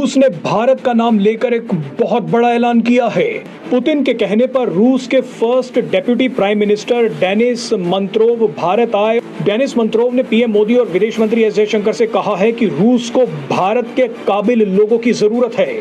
रूस ने भारत का नाम लेकर एक बहुत बड़ा ऐलान किया है। पुतिन के कहने पर रूस के first deputy prime minister Denis Manturov Bharat आए। डेनिस मंत्रोव ने पीएम मोदी और विदेश मंत्री एस जयशंकर से कहा है कि रूस को भारत के काबिल लोगों की जरूरत है।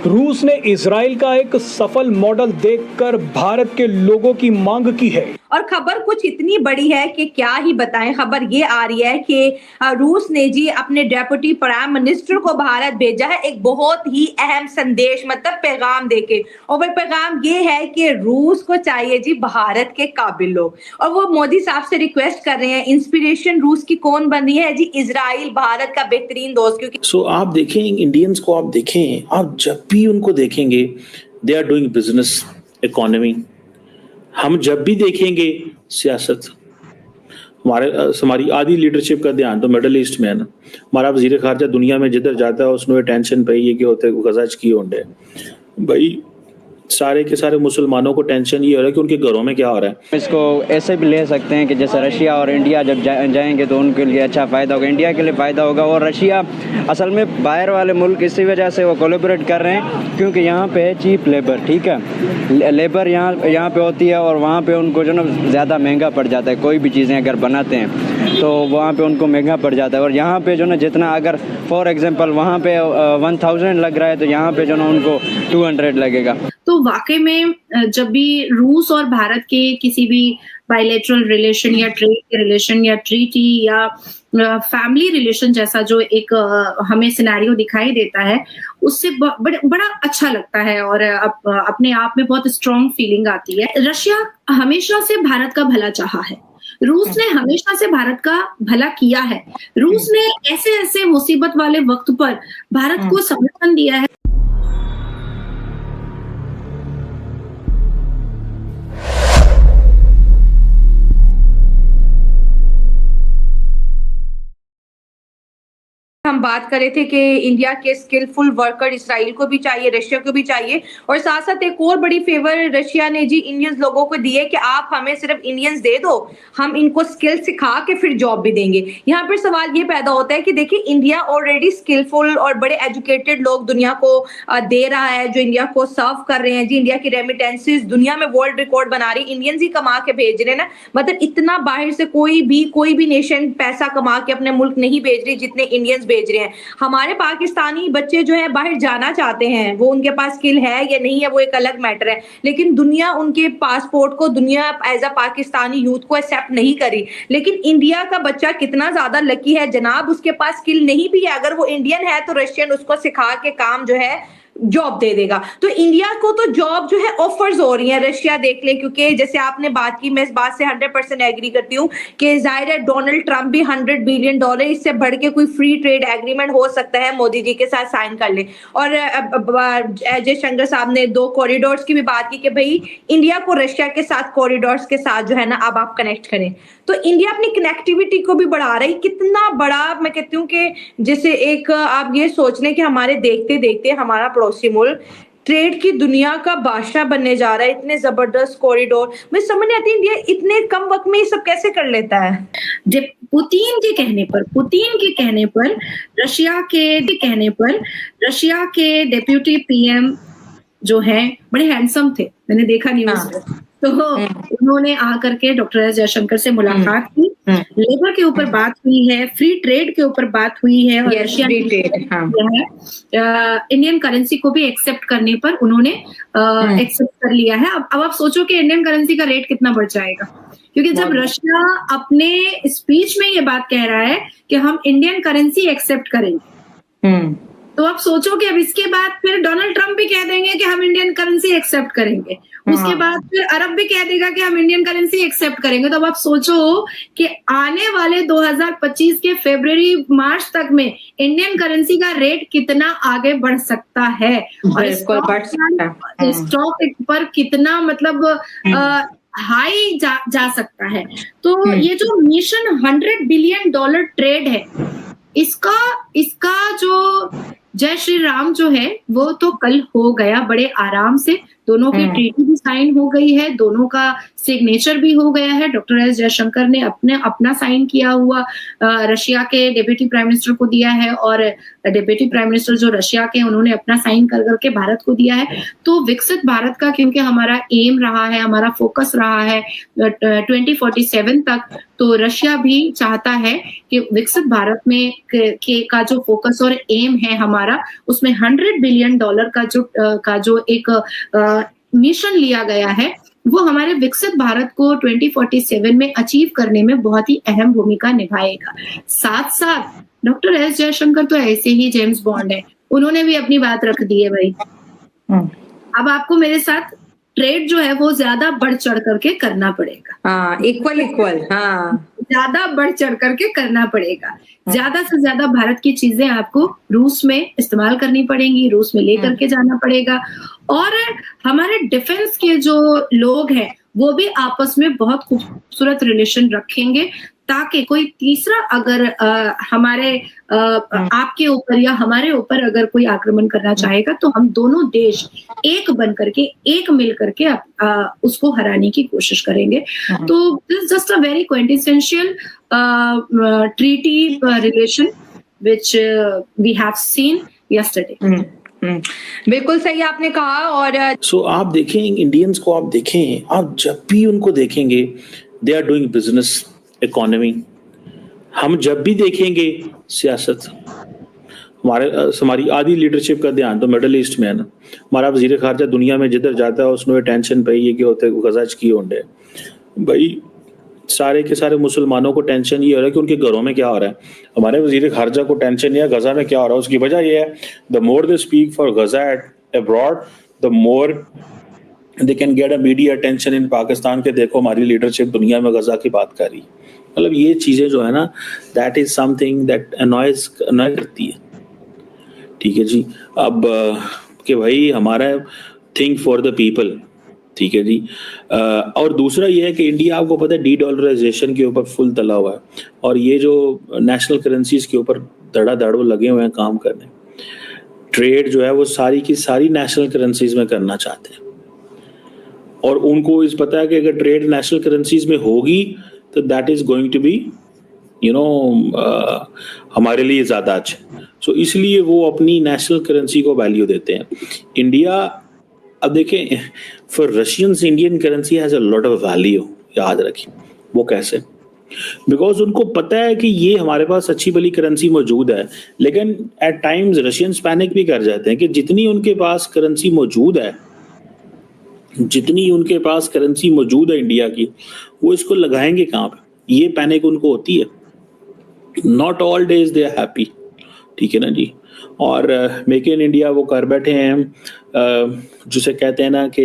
रूस ने इजराइल का एक सफल मॉडल देखकर भारत के लोगों की मांग की है। और खबर कुछ इतनी बड़ी है कि क्या ही बताएं। खबर ये आ रही है कि रूस ने जी अपने डेप्यूटी प्राइम मिनिस्टर को भारत भेजा है एक बहुत ही अहम संदेश, मतलब पैगाम देके। और वो पैगाम ये है कि रूस को चाहिए जी भारत के काबिल लोग। और वो मोदी साहब से रिक्वेस्ट कर रहे हैं, इंस्पिरेशन रूस की कौन बन रही है जी? इजराइल, भारत का बेहतरीन दोस्त। क्योंकि आप देखें इंडियंस को, आप देखें, आप जब भी उनको देखेंगे they are doing business, economy. हम जब भी देखेंगे सियासत, हमारी आधी लीडरशिप का ध्यान तो मिडल ईस्ट में है ना। हमारा वजीर खारजा दुनिया में जिधर जाता है उसमें टेंशन पे ये कि होते गजाज की होंडे भाई, सारे के सारे मुसलमानों को टेंशन ये हो रहा है कि उनके घरों में क्या हो रहा है। इसको ऐसे भी ले सकते हैं कि जैसे रशिया और इंडिया जब जाएंगे तो उनके लिए अच्छा फ़ायदा होगा, इंडिया के लिए फ़ायदा होगा। और रशिया असल में बाहर वाले मुल्क इसी वजह से वो कोलैबोरेट कर रहे हैं क्योंकि यहाँ पे है चीप लेबर, ठीक है। लेबर यहाँ पे होती है और वहाँ पे उनको जो ना ज़्यादा महंगा पड़ जाता है। कोई भी चीज़ें अगर बनाते हैं तो वहाँ पे उनको महंगा पड़ जाता है। और यहाँ पे जो ना जितना अगर फॉर एग्जांपल वहाँ पे 1000 लग रहा है तो यहाँ पे जो ना उनको 200 लगेगा। तो वाकई में जब भी रूस और भारत के किसी भी बायलैटरल रिलेशन या ट्रेड के रिलेशन या ट्रीटी या फैमिली रिलेशन जैसा जो एक हमें सिनेरियो दिखाई देता है, उससे बड़ा अच्छा लगता है और अपने आप में बहुत स्ट्रॉन्ग फीलिंग आती है। रशिया हमेशा से भारत का भला चाहा है, रूस ने हमेशा से भारत का भला किया है। रूस ने ऐसे ऐसे मुसीबत वाले वक्त पर भारत को समर्थन दिया है। हम बात कर रहे थे कि इंडिया के स्किलफुल वर्कर इसराइल को भी चाहिए, रशिया को भी चाहिए। और साथ साथ एक और बड़ी फेवर रशिया ने जी इंडियंस लोगों को दी है कि आप हमें सिर्फ इंडियंस दे दो, हम इनको स्किल सिखा के फिर जॉब भी देंगे। यहाँ पर सवाल ये पैदा होता है कि देखिए इंडिया ऑलरेडी स्किलफुल और बड़े एजुकेटेड लोग दुनिया को दे रहा है, जो इंडिया को सर्व कर रहे हैं जी। इंडिया की रेमिटेंसेस दुनिया में वर्ल्ड रिकॉर्ड बना रही, इंडियंस ही कमा के भेज रहे हैं ना। मतलब इतना बाहर से कोई भी नेशन पैसा कमा के अपने मुल्क नहीं भेज रही जितने इंडियंस भेज रहे हैं। हमारे पाकिस्तानी बच्चे जो है बाहर जाना चाहते हैं, वो उनके पास स्किल है या नहीं है वो एक अलग मैटर है, लेकिन दुनिया उनके पासपोर्ट को, दुनिया एज अ पाकिस्तानी यूथ को एक्सेप्ट नहीं करी। लेकिन इंडिया का बच्चा कितना ज्यादा लकी है जनाब, उसके पास स्किल नहीं भी है, अगर वो इंडियन है तो रशियन उसको सिखा के काम जो है जॉब दे देगा। तो इंडिया को तो जॉब जो है ऑफर्स हो रही है, रशिया देख ले। क्योंकि जैसे आपने बात की, मैं इस बात से 100% एग्री करती हूँ कि जाहिर है डोनाल्ड ट्रंप भी $100 बिलियन इससे बढ़ के कोई फ्री ट्रेड एग्रीमेंट हो सकता है मोदी जी के साथ साइन कर ले। और अजय शंकर साहब ने 2 कॉरिडोर्स की भी बात की कि भाई इंडिया को रशिया के साथ कॉरिडोर्स के साथ जो है ना अब आप कनेक्ट करें। तो इंडिया अपनी कनेक्टिविटी को भी बढ़ा रही। कितना बड़ा, मैं कहती हूँ कि जैसे एक आप ये सोच लें कि हमारे देखते देखते हमारा पड़ोसी मुल्क ट्रेड की दुनिया का बादशाह बनने जा रहा है। इतने जबरदस्त कॉरिडोर, मुझे समझ नहीं आती इंडिया इतने कम वक्त में ये सब कैसे कर लेता है। पुतिन के कहने पर रशिया के डेप्यूटी पीएम जो है बड़े हैंडसम थे, मैंने देखा न्यूज़ में। तो उन्होंने आकर के डॉक्टर एस जयशंकर से मुलाकात की, लेबर के ऊपर बात हुई है, फ्री ट्रेड के ऊपर बात हुई है और रशिया ने इंडियन करेंसी को भी एक्सेप्ट करने पर उन्होंने एक्सेप्ट कर लिया है। अब आप सोचो कि इंडियन करेंसी का रेट कितना बढ़ जाएगा, क्योंकि जब रशिया अपने स्पीच में ये बात कह रहा है कि हम इंडियन करेंसी एक्सेप्ट करेंगे, तो आप सोचो कि अब इसके बाद फिर डोनाल्ड ट्रंप भी कह देंगे कि हम इंडियन करेंसी एक्सेप्ट करेंगे, उसके बाद फिर अरब भी कह देगा कि हम इंडियन करेंसी एक्सेप्ट करेंगे। तो अब आप सोचो कि आने वाले 2025 के फरवरी मार्च तक में इंडियन करेंसी का रेट कितना आगे बढ़ सकता है और स्टॉक पर कितना मतलब हाई जा सकता है। तो ये जो मिशन $100 बिलियन ट्रेड है, इसका जो जय श्री राम जो है वो तो कल हो गया बड़े आराम से, दोनों की ट्रीटी भी साइन हो गई है, दोनों का सिग्नेचर भी हो गया है। डॉक्टर एस जयशंकर ने अपना साइन किया हुआ रशिया के डेप्यूटी प्राइम मिनिस्टर को दिया है, और डेप्यूटी प्राइम मिनिस्टर जो रशिया के उन्होंने अपना साइन कर करके भारत को दिया है। तो विकसित भारत का क्योंकि हमारा एम रहा है, हमारा फोकस रहा है 2047 तक, तो रशिया भी चाहता है कि विकसित भारत में का जो फोकस और एम है हमारा, उसमें $100 बिलियन का जो एक मिशन लिया गया है, वो हमारे विकसित भारत को 2047 में अचीव करने में बहुत ही अहम भूमिका निभाएगा। साथ साथ डॉक्टर एस जयशंकर तो ऐसे ही जेम्स बॉन्ड है, उन्होंने भी अपनी बात रख दी है भाई। अब आपको मेरे साथ ट्रेड जो है वो ज्यादा बढ़ चढ़ करके करना पड़ेगा। हाँ, इक्वल हाँ, ज्यादा बढ़ चढ़ करके करना पड़ेगा। ज्यादा से ज्यादा भारत की चीजें आपको रूस में इस्तेमाल करनी पड़ेंगी, रूस में लेकर के जाना पड़ेगा, और हमारे डिफेंस के जो लोग हैं वो भी आपस में बहुत खूबसूरत रिलेशन रखेंगे, ताकि कोई तीसरा अगर हमारे आपके ऊपर या हमारे ऊपर अगर कोई आक्रमण करना चाहेगा, तो हम दोनों देश एक बन करके, एक मिल करके उसको हराने की कोशिश करेंगे। तो this just a very quintessential treaty relation which we have seen yesterday. बिल्कुल सही आपने कहा। और सो आप देखें, इंडियंस को आप देखें, आप जब भी उनको देखेंगे they are doing business, economy. हम जब भी देखेंगे सियासत, हमारी आधी लीडरशिप का ध्यान तो मिडल ईस्ट में है ना। हमारा वजीर खारजा दुनिया में जिधर जाता है उसने टेंशन पे ये कि होते गजाज की होंडे भाई, सारे के सारे मुसलमानों को टेंशन ये हो रहा है कि उनके घरों में क्या हो रहा है। हमारे वजीर खारजा को टेंशन है गजा में क्या हो रहा है। उसकी वजह ये है, the more they speak for Gaza at abroad, the more they can get a media attention in Pakistan के देखो हमारी लीडरशिप दुनिया में गजा की बात कर रही। मतलब ये चीजें जो है ना, दैट इज समथिंग दैट अनॉय करती है। ठीक है जी। अब कि भाई हमारा थिंक फॉर द पीपल, ठीक है जी। और दूसरा ये है कि इंडिया, आपको पता है, डी डॉलराइजेशन के ऊपर फुल तला हुआ है, और ये जो नेशनल करेंसीज के ऊपर धड़ाधड़ वो लगे हुए हैं काम करने। ट्रेड जो है वो सारी की सारी नेशनल करेंसीज में करना चाहते हैं, और उनको इस पता है कि अगर ट्रेड नेशनल करेंसीज में होगी तो that is going to be हमारे लिए ज़्यादा अच्छा। सो इसलिए वो अपनी नेशनल करेंसी को वैल्यू देते हैं। इंडिया, अब देखें, for Russians Indian currency has a lot of value, याद रखिए। वो कैसे? बिकॉज उनको पता है कि ये हमारे पास अच्छी भली करेंसी मौजूद है, लेकिन एट टाइम्स रशियंस पैनिक भी कर जाते हैं कि जितनी उनके पास करेंसी मौजूद है, जितनी उनके पास करेंसी मौजूद है इंडिया की, वो इसको लगाएंगे कहाँ पे? ये पैनिक उनको होती है। Not all days they are happy, ठीक है ना जी। और मेक इन इंडिया वो कर बैठे हैं, जिसे कहते हैं ना कि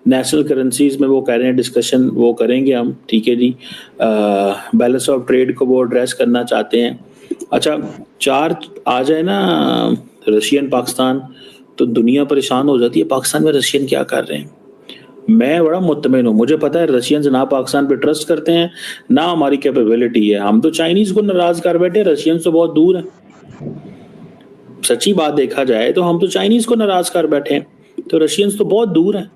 नेशनल करेंसीज में वो कह रहे हैं डिस्कशन वो करेंगे हम, ठीक है जी। बैलेंस ऑफ ट्रेड को वो एड्रेस करना चाहते हैं। अच्छा, 4 आ जाए ना रशियन पाकिस्तान, तो दुनिया परेशान हो जाती है पाकिस्तान में रशियन क्या कर रहे हैं। मैं बड़ा मुतमिन हूँ, मुझे पता है रशियंस ना पाकिस्तान पे ट्रस्ट करते हैं ना हमारी कैपेबिलिटी है। हम तो चाइनीज को नाराज कर बैठे, रशियंस तो बहुत दूर है। सच्ची बात देखा जाए तो हम तो चाइनीज को नाराज कर बैठे हैं, तो रशियंस तो बहुत दूर हैं।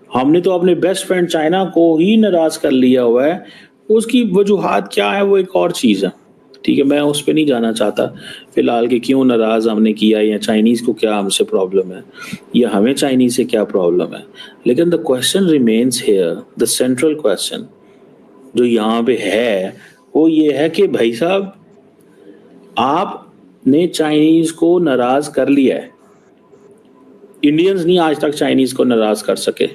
हमने तो अपने बेस्ट फ्रेंड चाइना को ही नाराज कर लिया हुआ है। उसकी वजूहात क्या है वो एक और चीज़ है, ठीक है। मैं उस पर नहीं जाना चाहता फिलहाल कि क्यों नाराज हमने किया, या चाइनीज को क्या हमसे प्रॉब्लम है, या हमें चाइनीज से क्या प्रॉब्लम है। लेकिन the question remains here, the central question जो यहाँ पे है वो ये है कि भाई साहब, आपने चाइनीज को नाराज कर लिया है। इंडियंस नहीं आज तक चाइनीज को नाराज कर सके।